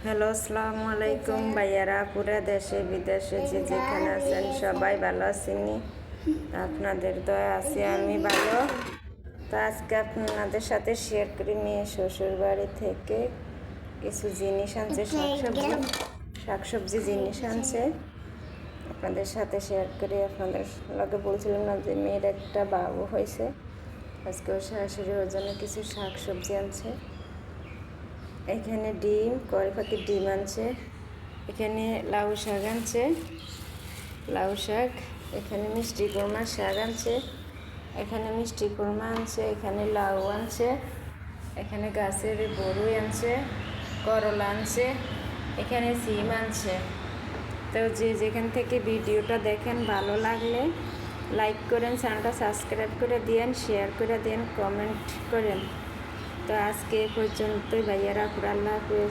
Hello, আসসালামু আলাইকুম ভাইয়ারা, পুরা দেশে বিদেশে যে যেখানে আছেন সবাই ভালো আছেনি। আপনাদের দয়া আছে আমি ভালো। তো আজকে আপনাদের সাথে শেয়ার করি মেয়ে শ্বশুর বাড়ি থেকে কিছু জিনিস আনছে, শাকসবজি জিনিস আনছে। আপনাদের সাথে শেয়ার করি। আপনাদের লগে বলছিলাম না যে মেয়ের একটা বাবু হয়েছে, আজকে ওর শাশুড়ি ওর জন্য কিছু শাকসবজি আনছে। এখানে ডিম, কড়াই পাখির ডিম আনছে। এখানে লাউ শাক আনছে, লাউ শাক। এখানে মিষ্টি কুরমা শাক আনছে। এখানে মিষ্টি কুরমা আনছে। এখানে লাউ আনছে। এখানে গাছের বড়ই আনছে, করলা আনছে। এখানে সিম আনছে। তো যে যেখান থেকে ভিডিওটা দেখেন ভালো লাগলে লাইক করেন, চ্যানেলটা সাবস্ক্রাইব করে দিন, শেয়ার করে দিন, কমেন্ট করেন। তো আজকে এ পর্যন্তই ভাইয়ারা, আল্লাহ হাফেজ।